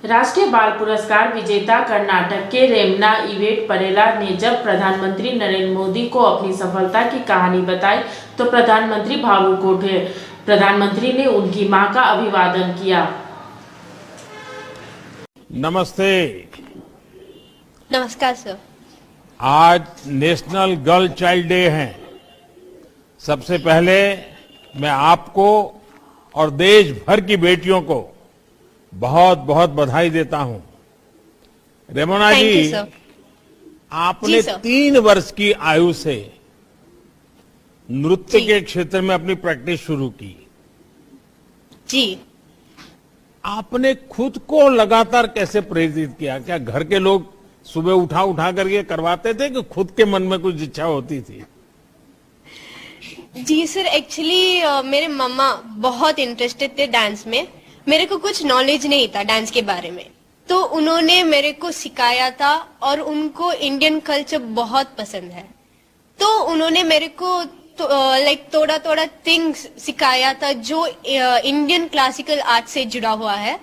राष्ट्रीय बाल पुरस्कार विजेता कर्नाटक के रेमना इवेट परेला ने जब प्रधानमंत्री नरेंद्र मोदी को अपनी सफलता की कहानी बताई तो प्रधानमंत्री भावुक उठे। प्रधानमंत्री ने उनकी मां का अभिवादन किया। नमस्ते। नमस्कार सर। आज नेशनल गर्ल चाइल्ड डे है। सबसे पहले मैं आपको और देश भर की बेटियों को बहुत बहुत बधाई देता हूं। रेमोना थैंक यू जी, सर। आपने जी सर। 3 वर्ष की आयु से नृत्य जी। के क्षेत्र में अपनी प्रैक्टिस शुरू की। जी आपने खुद को लगातार कैसे प्रेरित किया? क्या घर के लोग सुबह उठा उठा करके करवाते थे कि खुद के मन में कुछ इच्छा होती थी? जी सर, एक्चुअली मेरे मम्मा बहुत इंटरेस्टेड थे डांस में। मेरे को कुछ नॉलेज नहीं था डांस के बारे में, तो उन्होंने मेरे को सिखाया था और उनको इंडियन कल्चर बहुत पसंद है, तो उन्होंने मेरे को लाइक थोड़ा थोड़ा थिंग्स सिखाया था जो इंडियन क्लासिकल आर्ट से जुड़ा हुआ है।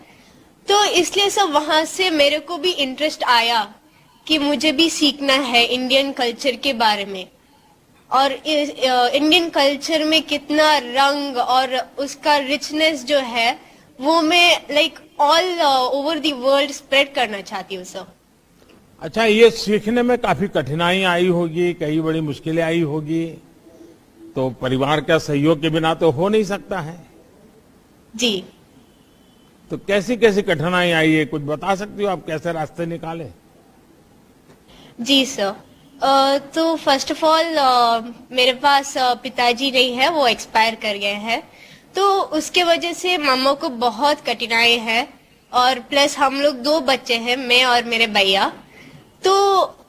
तो इसलिए सब वहां से मेरे को भी इंटरेस्ट आया कि मुझे भी सीखना है इंडियन कल्चर के बारे में, और इंडियन कल्चर में कितना रंग और उसका रिचनेस जो है वो मैं like all over the world spread करना चाहती हूँ सर। अच्छा, ये सीखने में काफी कठिनाई आई होगी, कई बड़ी मुश्किलें आई होगी, तो परिवार का सहयोग के बिना तो हो नहीं सकता है। जी तो कैसी कैसी कठिनाई आई है, कुछ बता सकती हो आप? कैसे रास्ते निकाले? जी सर, तो फर्स्ट ऑफ ऑल मेरे पास पिताजी नहीं है, वो एक्सपायर कर गए हैं, तो उसके वजह से मम्मा को बहुत कठिनाई है। और प्लस हम लोग 2 बच्चे हैं, मैं और मेरे भैया, तो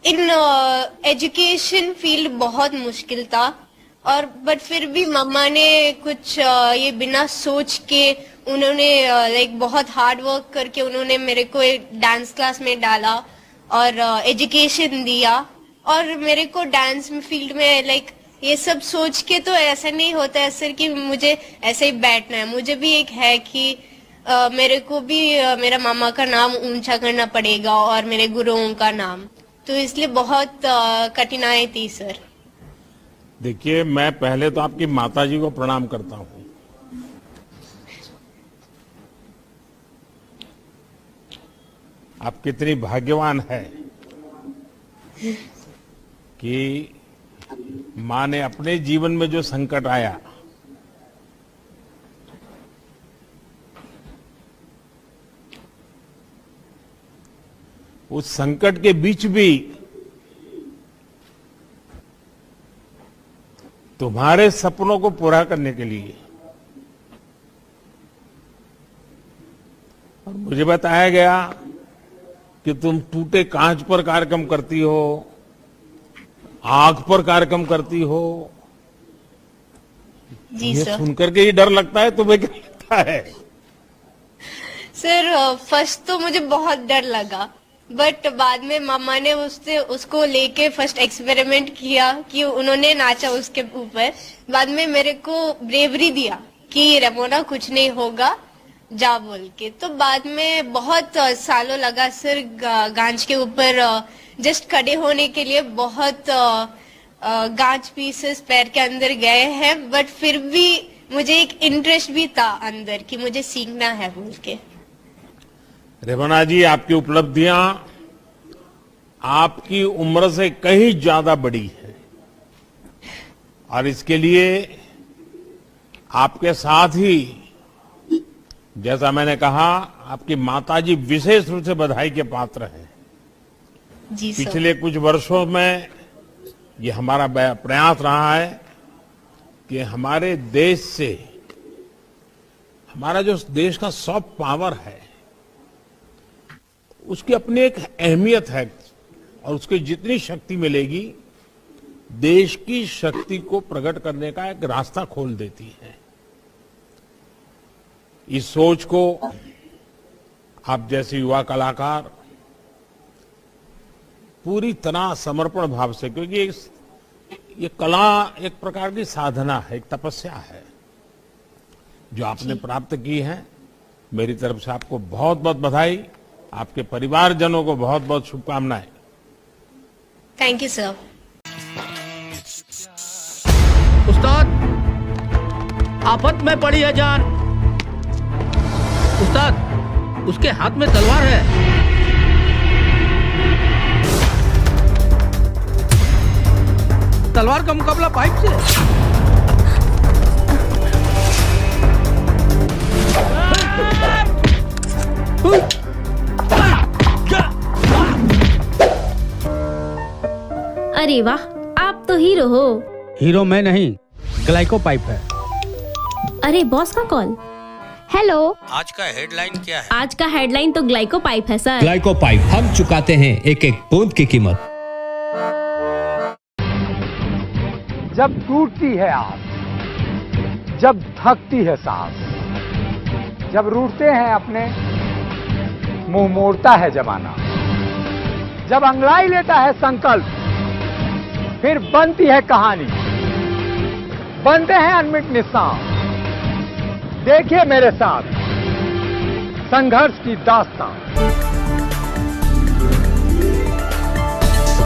इन एजुकेशन फील्ड बहुत मुश्किल था। और बट फिर भी मम्मा ने कुछ ये बिना सोच के उन्होंने लाइक बहुत हार्ड वर्क करके उन्होंने मेरे को एक डांस क्लास में डाला और एजुकेशन दिया। और मेरे को डांस फील्ड में लाइक ये सब सोच के तो ऐसा नहीं होता है सर कि मुझे ऐसे ही बैठना है। मुझे भी एक है कि मेरे को भी मेरा मामा का नाम ऊंचा करना पड़ेगा और मेरे गुरुओं का नाम, तो इसलिए बहुत कठिनाई थी सर। देखिए, मैं पहले तो आपकी माताजी को प्रणाम करता हूं। आप कितनी भाग्यवान है कि मां ने अपने जीवन में जो संकट आया, उस संकट के बीच भी तुम्हारे सपनों को पूरा करने के लिए, और मुझे बताया गया कि तुम टूटे कांच पर कार्यक्रम करती हो, आग पर कार्यक्रम करती हो। जी ये सर। सुनकर के ही डर लगता है, तुम्हें क्या लगता है? सर फर्स्ट तो मुझे बहुत डर लगा, बट बाद में मामा ने उसको लेके फर्स्ट एक्सपेरिमेंट किया कि उन्होंने नाचा उसके ऊपर। बाद में मेरे को ब्रेवरी दिया कि रेमोना कुछ नहीं होगा, जा बोल के। तो बाद में बहुत सालों लगा सर गांच के ऊपर जस्ट खड़े होने के लिए। बहुत गांच पीसेस पैर के अंदर गए हैं, बट फिर भी मुझे एक इंटरेस्ट भी था अंदर कि मुझे सीखना है बोल के। रेमोना जी, आपकी उपलब्धियां आपकी उम्र से कहीं ज्यादा बड़ी है, और इसके लिए आपके साथ ही, जैसा मैंने कहा, आपकी माताजी विशेष रूप से बधाई के पात्र हैं। जी सर। पिछले कुछ वर्षों में ये हमारा प्रयास रहा है कि हमारे देश से, हमारा जो देश का सॉफ्ट पावर है, उसकी अपनी एक अहमियत है, और उसकी जितनी शक्ति मिलेगी देश की शक्ति को प्रकट करने का एक रास्ता खोल देती है। इस सोच को आप जैसे युवा कलाकार पूरी तरह समर्पण भाव से, क्योंकि ये कला एक प्रकार की साधना है, एक तपस्या है जो आपने प्राप्त की है। मेरी तरफ से आपको बहुत बहुत बधाई। आपके परिवारजनों को बहुत बहुत शुभकामनाएं। Thank you sir. उस्ताद, आफत में पड़ी है जान। उस्ताद, उसके हाथ में तलवार है। तलवार का मुकाबला पाइप से। अरे वाह, आप तो हीरो हो। हीरो मैं नहीं, ग्लाइको पाइप है। अरे बॉस का कॉल। हेलो, आज का हेडलाइन क्या है? आज का हेडलाइन तो ग्लाइको पाइप है सर। ग्लाइको पाइप, हम चुकाते हैं एक एक बूंद की कीमत। जब टूटती है आस, जब थकती है सांस, जब रूठते हैं अपने, मुंह मोड़ता है जमाना, जब अंगड़ाई लेता है संकल्प, फिर बनती है कहानी, बनते हैं अनमिट निशान। देखिए मेरे साथ संघर्ष की दास्तां।